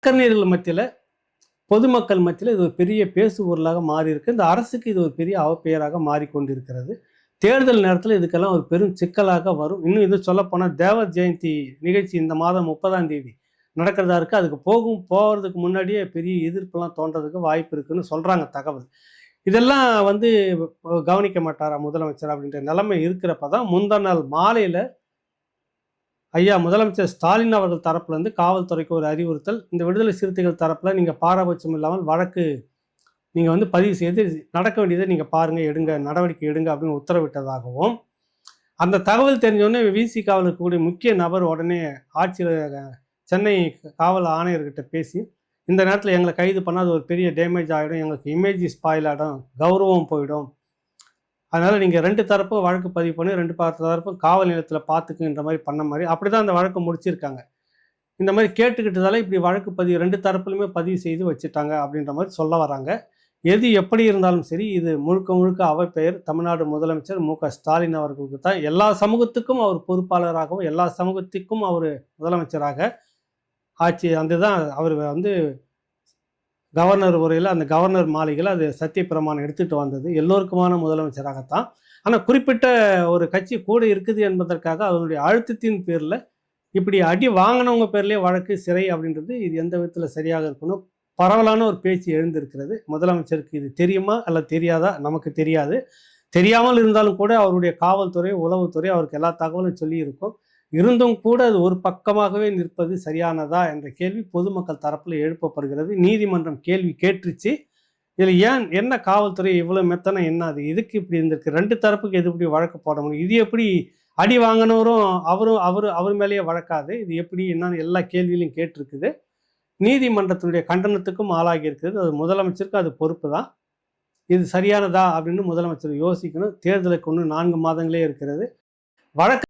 வழக்கறிஞர்கள் மத்தியில், பொதுமக்கள் மத்தியில் இது ஒரு பெரிய பேசு பொருளாக மாறி இருக்கு. இந்த அரசுக்கு இது ஒரு பெரிய அவப்பெயராக மாறிக்கொண்டிருக்கிறது. தேர்தல் நேரத்தில் இதுக்கெல்லாம் ஒரு பெரும் சிக்கலாக வரும். இன்னும் இது சொல்லப்போனால் தேவர் ஜெயந்தி நிகழ்ச்சி இந்த மாதம் 30ஆம் தேதி நடக்கிறதா இருக்குது. அதுக்கு போகிறதுக்கு முன்னாடியே பெரிய எதிர்ப்புலாம் தோன்றதுக்கு வாய்ப்பு இருக்குன்னு சொல்கிறாங்க தகவல். இதெல்லாம் வந்து கவனிக்க மாட்டாரா முதலமைச்சர் அப்படின்ற நிலைமை இருக்கிறப்ப தான் முந்தா நாள் மாலையில் ஐயா முதலமைச்சர் ஸ்டாலின் அவர்கள் தரப்புலேருந்து காவல்துறைக்கு ஒரு அறிவுறுத்தல். இந்த விடுதலை சிறுத்தைகள் தரப்பில் நீங்கள் பாரபட்சம் இல்லாமல் வழக்கு நீங்கள் வந்து பதிவு செய்து நடக்க வேண்டியதை நீங்கள் பாருங்கள், எடுங்க, நடவடிக்கை எடுங்க அப்படின்னு உத்தரவிட்டதாகவும், அந்த தகவல் தெரிஞ்சோடனே விசிகாவில் இருக்கக்கூடிய முக்கிய நபர் உடனே ஆட்சியர் சென்னை காவல் ஆணையர்கிட்ட பேசி, இந்த நேரத்தில் எங்களை கைது பண்ணால் அது ஒரு பெரிய டேமேஜ் ஆகிடும், எங்களுக்கு இமேஜ் ஸ்பாயில் ஆகிடும், கௌரவம் போயிடும், அதனால் நீங்கள் 2 தரப்பும் வழக்கு பதிவு பண்ணி 2 தரப்பும் காவல் நிலையத்தில் பார்த்துக்குன்ற மாதிரி பண்ண மாதிரி அப்படி தான் அந்த வழக்கை முடிச்சிருக்காங்க. இந்த மாதிரி கேட்டுக்கிட்டதால இப்படி வழக்கு பதிவு 2 தரப்புலையுமே பதிவு செய்து வச்சுட்டாங்க அப்படின்ற மாதிரி சொல்ல வராங்க. எது எப்படி இருந்தாலும் சரி, இது முழுக்க முழுக்க அவப்பெயர் தமிழ்நாடு முதலமைச்சர் மு.க. ஸ்டாலின் அவர்களுக்கு தான். எல்லா சமூகத்துக்கும் அவர் பொறுப்பாளராகவும், எல்லா சமூகத்துக்கும் அவர் முதலமைச்சராக ஆட்சி அந்த தான் அவர் வந்து கவர்னர் உரையில் அந்த கவர்னர் மாளிகையில் அது சத்தியப்பிரமாணம் எடுத்துகிட்டு வந்தது. எல்லோருக்குமான முதலமைச்சராகத்தான். ஆனால் குறிப்பிட்ட ஒரு கட்சி கூட இருக்குது என்பதற்காக அதனுடைய அழுத்தத்தின் பேரில் இப்படி அடி வாங்கினவங்க பேர்லேயே வழக்கு, சிறை அப்படின்றது இது எந்த விதத்தில் சரியாக இருக்கணும். பரவலான ஒரு பேச்சு எழுந்திருக்கிறது. முதலமைச்சருக்கு இது தெரியுமா அல்ல தெரியாதா நமக்கு தெரியாது. தெரியாமல் இருந்தாலும் கூட அவருடைய காவல்துறை, உளவுத்துறை அவருக்கு எல்லா தகவலும் சொல்லி இருக்கும். இருந்தும் கூட அது ஒரு பக்கமாகவே நிற்பது சரியானதா என்ற கேள்வி பொதுமக்கள் தரப்பில் எழுப்பப்படுகிறது. நீதிமன்றம் கேள்வி கேட்டுருச்சு. இதில் என்ன காவல்துறை இவ்வளோ மெத்தனை என்ன அது இதுக்கு இப்படி இருந்திருக்கு, 2 தரப்புக்கு எது இப்படி வழக்கு போட முடியும், இது எப்படி அடி வாங்கினவரும் அவர் மேலேயே வழக்காது, இது எப்படி என்னன்னு எல்லா கேள்வியிலையும் கேட்டிருக்குது. நீதிமன்றத்தினுடைய கண்டனத்துக்கும் ஆளாகி இருக்குது. அது முதலமைச்சருக்கு அது பொறுப்பு தான். இது சரியானதா அப்படின்னு முதலமைச்சர் யோசிக்கணும். தேர்தலுக்கு இன்னும் 4 மாதங்களே இருக்கிறது. வழக்கு